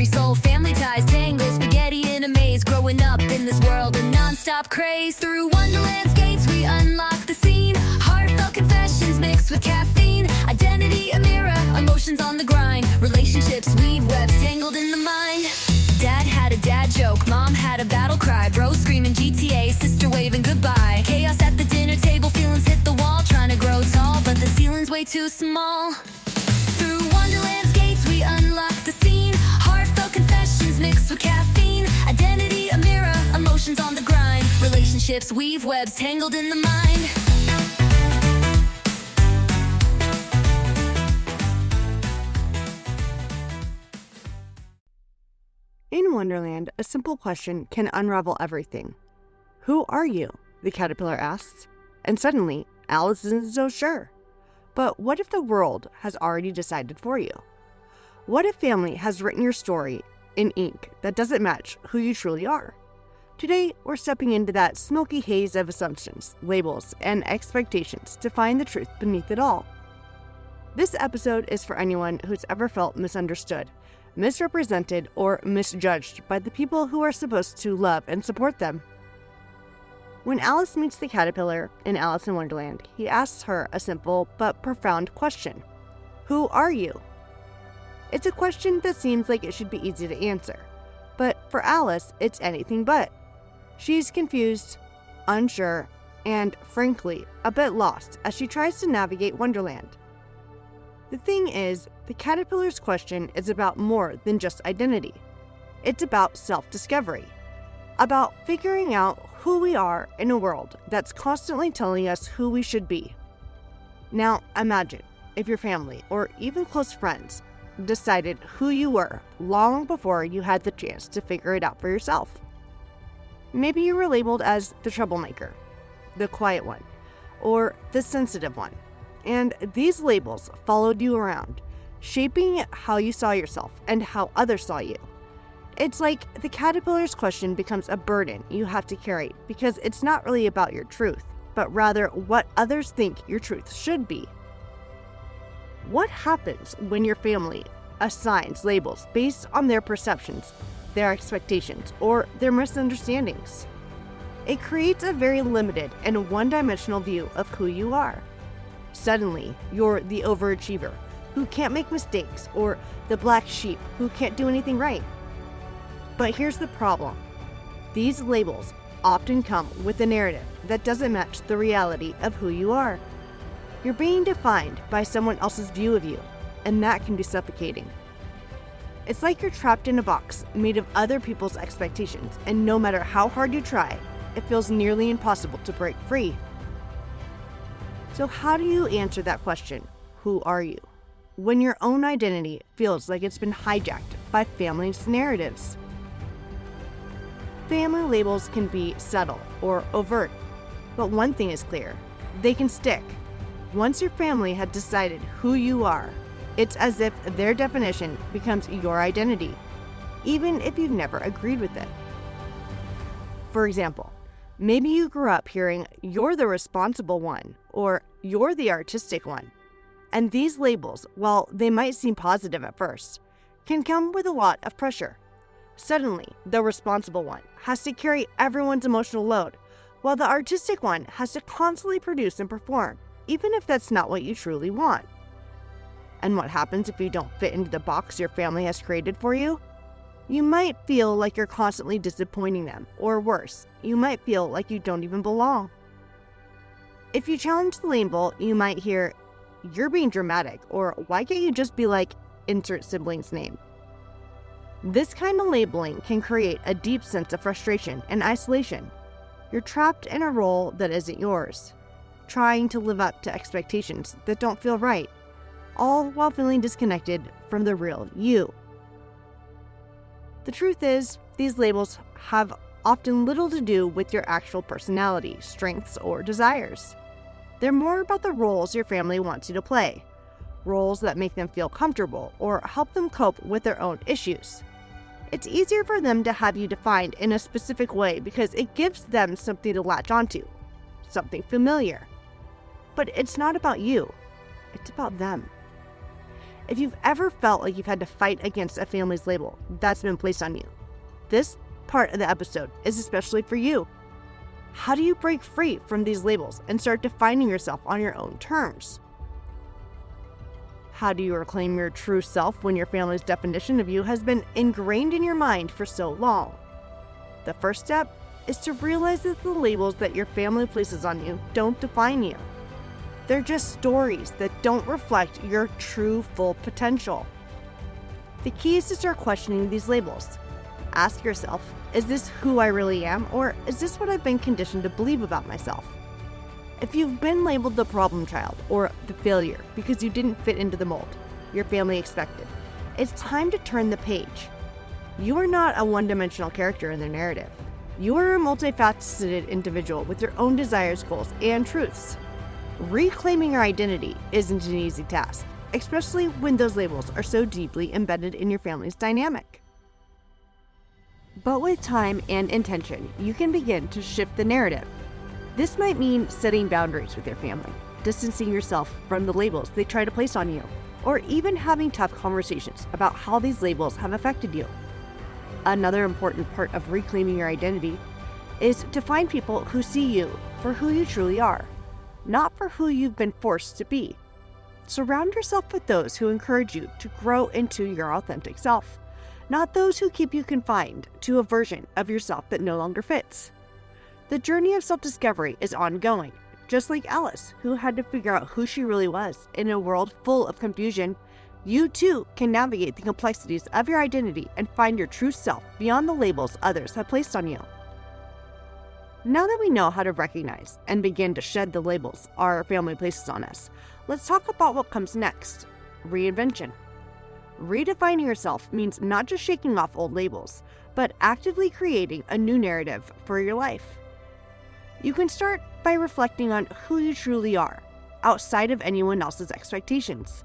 every soul. Family ties tangle, spaghetti in a maze. Growing up in this world of non-stop craze. Through Wonderland's gates we unlock the scene. Heartfelt confessions mixed with caffeine. Identity a mirror, emotions on the grind. Relationships weave webs tangled in the mind. Dad had a dad joke, mom had a battle cry. Bro screaming GTA, sister waving goodbye. Chaos at the dinner table, feelings hit the wall. Trying to grow tall, but the ceiling's way too small. Through Wonderland's gates we unlock the scene. Heartfelt confessions mixed with caffeine. Identity a mirror, emotions on the grind. Relationships weave webs tangled in the mind. In Wonderland, a simple question can unravel everything. Who are you? The caterpillar asks. And suddenly, Alice isn't so sure. But what if the world has already decided for you? What if family has written your story in ink that doesn't match who you truly are? Today, we're stepping into that smoky haze of assumptions, labels, and expectations to find the truth beneath it all. This episode is for anyone who's ever felt misunderstood, misrepresented, or misjudged by the people who are supposed to love and support them. When Alice meets the caterpillar in Alice in Wonderland, he asks her a simple but profound question. Who are you? It's a question that seems like it should be easy to answer, but for Alice, it's anything but. She's confused, unsure, and frankly, a bit lost as she tries to navigate Wonderland. The thing is, the caterpillar's question is about more than just identity. It's about self-discovery, about figuring out who we are in a world that's constantly telling us who we should be. Now, imagine if your family, or even close friends, decided who you were long before you had the chance to figure it out for yourself. Maybe you were labeled as the troublemaker, the quiet one, or the sensitive one. And these labels followed you around, shaping how you saw yourself and how others saw you. It's like the caterpillar's question becomes a burden you have to carry because it's not really about your truth, but rather what others think your truth should be. What happens when your family assigns labels based on their perceptions, their expectations, or their misunderstandings? It creates a very limited and one-dimensional view of who you are. Suddenly, you're the overachiever who can't make mistakes, or the black sheep who can't do anything right. But here's the problem. These labels often come with a narrative that doesn't match the reality of who you are. You're being defined by someone else's view of you, and that can be suffocating. It's like you're trapped in a box made of other people's expectations, and no matter how hard you try, it feels nearly impossible to break free. So how do you answer that question, who are you, when your own identity feels like it's been hijacked by family's narratives? Family labels can be subtle or overt, but one thing is clear, they can stick. Once your family had decided who you are, it's as if their definition becomes your identity, even if you've never agreed with it. For example, maybe you grew up hearing, you're the responsible one, or you're the artistic one. And these labels, while they might seem positive at first, can come with a lot of pressure. Suddenly, the responsible one has to carry everyone's emotional load, while the artistic one has to constantly produce and perform, even if that's not what you truly want. And what happens if you don't fit into the box your family has created for you? You might feel like you're constantly disappointing them, or worse, you might feel like you don't even belong. If you challenge the label, you might hear, you're being dramatic, or why can't you just be like, insert sibling's name? This kind of labeling can create a deep sense of frustration and isolation. You're trapped in a role that isn't yours, trying to live up to expectations that don't feel right, all while feeling disconnected from the real you. The truth is, these labels have often little to do with your actual personality, strengths, or desires. They're more about the roles your family wants you to play, roles that make them feel comfortable or help them cope with their own issues. It's easier for them to have you defined in a specific way because it gives them something to latch onto, something familiar. But it's not about you, it's about them. If you've ever felt like you've had to fight against a family's label that's been placed on you, this part of the episode is especially for you. How do you break free from these labels and start defining yourself on your own terms? How do you reclaim your true self when your family's definition of you has been ingrained in your mind for so long? The first step is to realize that the labels that your family places on you don't define you. They're just stories that don't reflect your true full potential. The key is to start questioning these labels. Ask yourself, is this who I really am, or is this what I've been conditioned to believe about myself? If you've been labeled the problem child or the failure because you didn't fit into the mold your family expected, it's time to turn the page. You are not a one-dimensional character in their narrative. You are a multifaceted individual with your own desires, goals, and truths. Reclaiming your identity isn't an easy task, especially when those labels are so deeply embedded in your family's dynamic. But with time and intention, you can begin to shift the narrative. This might mean setting boundaries with your family, distancing yourself from the labels they try to place on you, or even having tough conversations about how these labels have affected you. Another important part of reclaiming your identity is to find people who see you for who you truly are, not for who you've been forced to be. Surround yourself with those who encourage you to grow into your authentic self, not those who keep you confined to a version of yourself that no longer fits. The journey of self-discovery is ongoing. Just like Alice, who had to figure out who she really was in a world full of confusion, you too can navigate the complexities of your identity and find your true self beyond the labels others have placed on you. Now that we know how to recognize and begin to shed the labels our family places on us, let's talk about what comes next: reinvention. Redefining yourself means not just shaking off old labels, but actively creating a new narrative for your life. You can start by reflecting on who you truly are, outside of anyone else's expectations.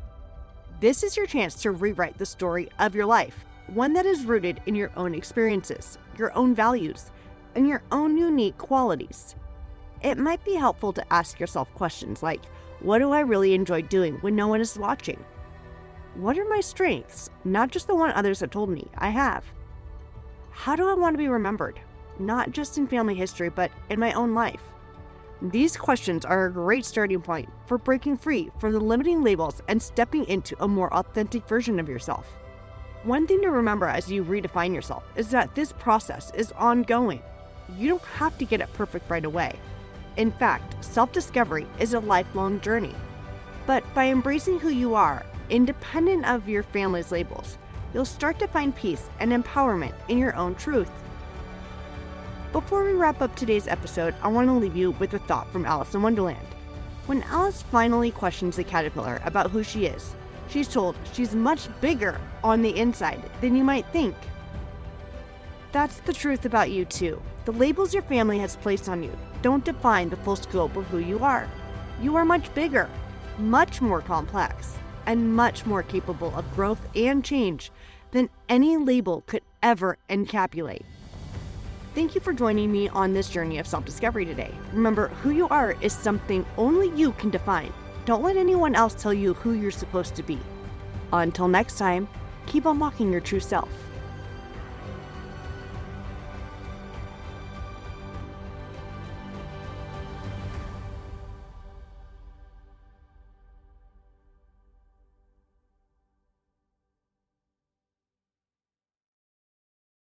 This is your chance to rewrite the story of your life, one that is rooted in your own experiences, your own values, and your own unique qualities. It might be helpful to ask yourself questions like, what do I really enjoy doing when no one is watching? What are my strengths, not just the one others have told me I have? How do I want to be remembered, not just in family history, but in my own life? These questions are a great starting point for breaking free from the limiting labels and stepping into a more authentic version of yourself. One thing to remember as you redefine yourself is that this process is ongoing. You don't have to get it perfect right away. In fact, self-discovery is a lifelong journey. But by embracing who you are, independent of your family's labels, you'll start to find peace and empowerment in your own truth. Before we wrap up today's episode, I want to leave you with a thought from Alice in Wonderland. When Alice finally questions the caterpillar about who she is, she's told she's much bigger on the inside than you might think. That's the truth about you too. The labels your family has placed on you don't define the full scope of who you are. You are much bigger, much more complex, and much more capable of growth and change than any label could ever encapsulate. Thank you for joining me on this journey of self-discovery today. Remember, who you are is something only you can define. Don't let anyone else tell you who you're supposed to be. Until next time, keep unlocking your true self.